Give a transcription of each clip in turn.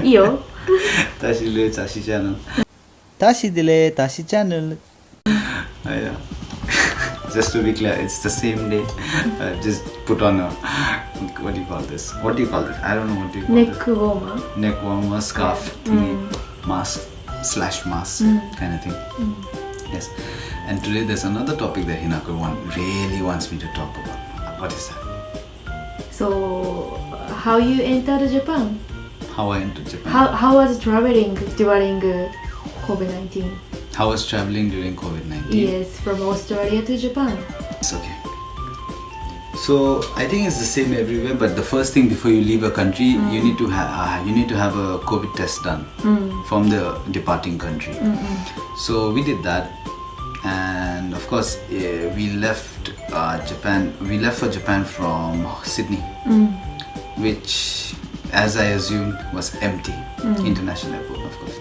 いいよ。 Tashi le Tashi channel. Tashi dile Tashi channel. Yeah. Just to be clear, it's the same day. Just put on a what do you call this? What do you call this? I don't know what do you call Neck this. warmer. Neck warmer, scarf thingy, mask / mask kind of thing. Yes. And today there's another topic that Hinako really wants me to talk about. What is that? So, how you entered Japan? How I entered Japan. How was traveling during COVID-19? How was traveling during COVID-19? Yes, from Australia to Japan. It's okay. So I think it's the same everywhere. But the first thing before you leave a country, you need to have a COVID test done from the departing country. So we did that, and of course we left Japan. We left for Japan from Sydney, which, as I assumed, was empty. International airport, of course.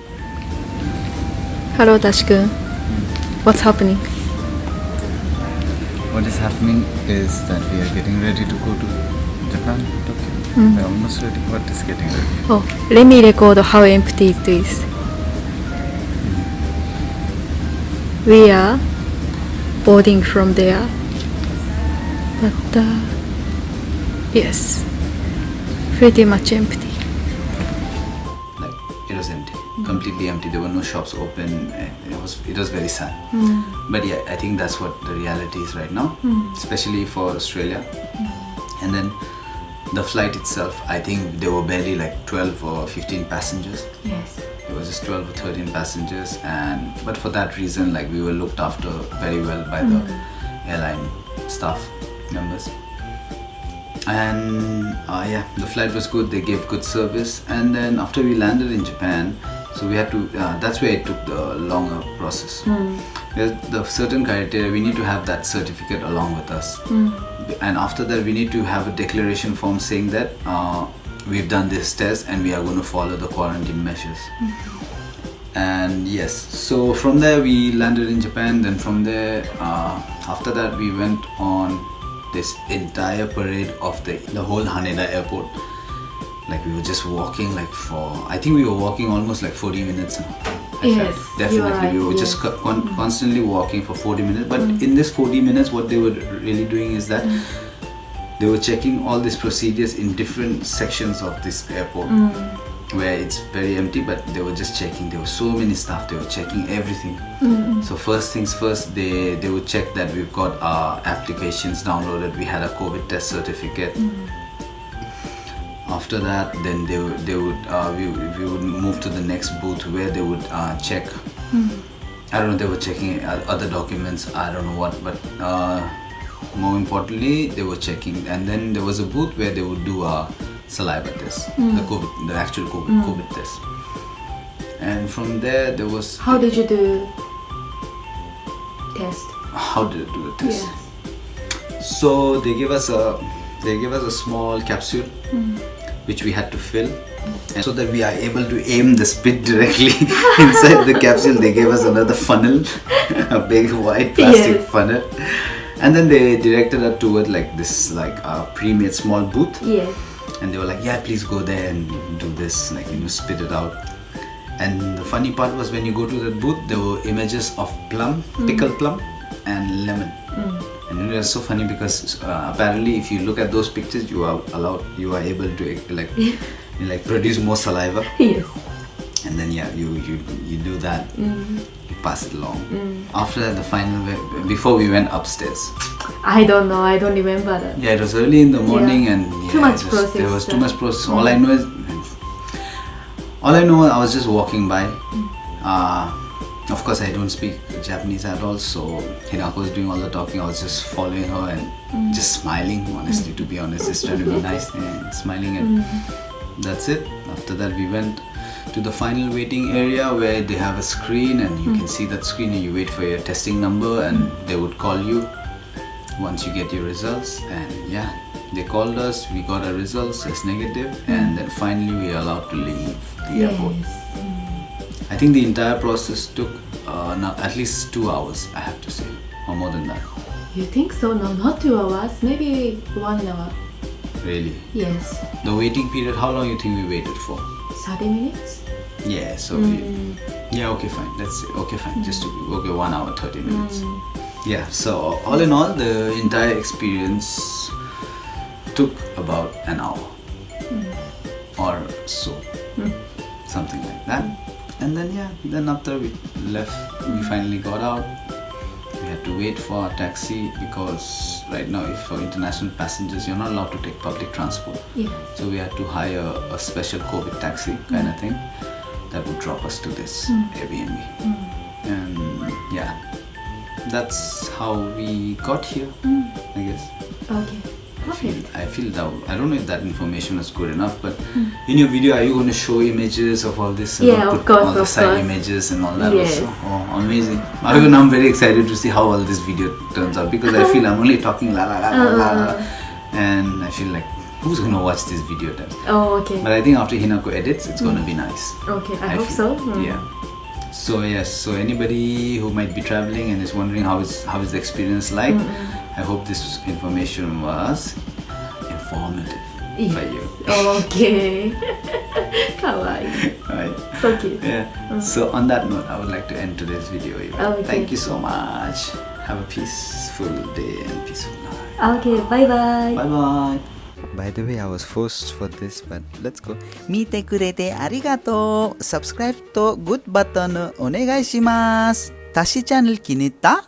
Hello, Tashi-kun. What's happening? What is happening is that we are getting ready to go to Japan, Tokyo. We're almost ready. What is getting ready? Oh, let me record how empty it is. We are boarding from there, but yes, pretty much empty. Like, it was empty, completely empty. There were no shops open. And it was very sad. But yeah, I think that's what the reality is right now, especially for Australia. And then the flight itself, I think there were barely like 12 or 15 passengers. Yes. It was just 12 or 13 passengers, but for that reason, like, we were looked after very well by the airline staff members. And yeah, the flight was good. They gave good service. And then after we landed in Japan, so we had to. That's where it took the longer process. There's the certain criteria. We need to have that certificate along with us, and after that, we need to have a declaration form saying that we've done this test and we are going to follow the quarantine measures. And yes, so from there we landed in Japan. Then from there, after that, we went on this entire parade of the whole Haneda airport. Like, we were just walking I think we were walking almost like 40 minutes. Yes, Definitely, right, we were just constantly walking for 40 minutes. But in this 40 minutes, what they were really doing is that they were checking all these procedures in different sections of this airport, where it's very empty, but they were just checking. There were so many staff, they were checking everything. So first things first, they would check that we've got our applications downloaded, we had a COVID test certificate. After that, then we would move to the next booth where they would check. I don't know, they were checking other documents, I don't know what, but more importantly, they were checking. And then there was a booth where they would do a saliva test, the actual COVID test. And from there, there was. How did you do test? How did I do the test? Yes. So they gave us a small capsule, which we had to fill, and so that we are able to aim the spit directly inside the capsule. They gave us another funnel, a big white plastic funnel, and then they directed us toward like this pre-made small booth. Yes. And they were like, yeah, please go there and do this, spit it out. And the funny part was, when you go to that booth, there were images of plum, pickled plum, and lemon. And it was so funny because apparently, if you look at those pictures, you are able to produce more saliva. Yes. And then you do that, you pass it along. After that, the final, before we went upstairs. I don't know. I don't remember that. Yeah, it was early in the morning, and too much process. There was too much process. All I know, I was just walking by. Of course, I don't speak Japanese at all, so Hinako was doing all the talking. I was just following her and just smiling, honestly, to be honest, just trying to be nice and smiling, and that's it. After that, we went to the final waiting area where they have a screen, and you can see that screen, and you wait for your testing number, and they would call you once you get your results. And yeah, they called us, we got our results as negative, and then finally we are allowed to leave the airport. I think the entire process took at least 2 hours, I have to say, or more than that. You think so? No, not 2 hours. Maybe 1 hour. Really? Yes. The waiting period, how long you think we waited for? 30 minutes? Yeah, so yeah, okay, fine. Let's say, okay, fine. Just to be, okay, 1 hour, 30 minutes. Yeah, so all in all, the entire experience took about an hour or so. Something like that. And then, yeah, then after we left, we finally got out. We had to wait for our taxi because right now, if for international passengers, you're not allowed to take public transport. Yeah. So we had to hire a special COVID taxi kind of thing that would drop us to this Airbnb. And yeah, that's how we got here, I guess. Okay. Perfect. I feel that, I don't know if that information was good enough, but in your video, are you going to show images of all this? Yeah, of course, all the of side course. images and all that Yes. also. Oh, amazing. Even I'm very excited to see how all this video turns out because I feel I'm only talking la la la la la, and I feel like, who's going to watch this video then? Oh, okay. But I think after Hinako edits, it's going to be nice. Okay, I hope feel. so. Yeah. So yes, so anybody who might be traveling and is wondering how is the experience like, I hope this information was informative for you. Okay. Kawaii. Right. So cute. Yeah. So on that note, I would like to end today's video. Okay. Thank you so much. Have a peaceful day and peaceful night. Okay, bye bye. Bye bye. By the way, I was forced for this, but let's go. 見てくれてありがとう。Subscribe と Good ボタンお願いします。タシチャンネル気に入った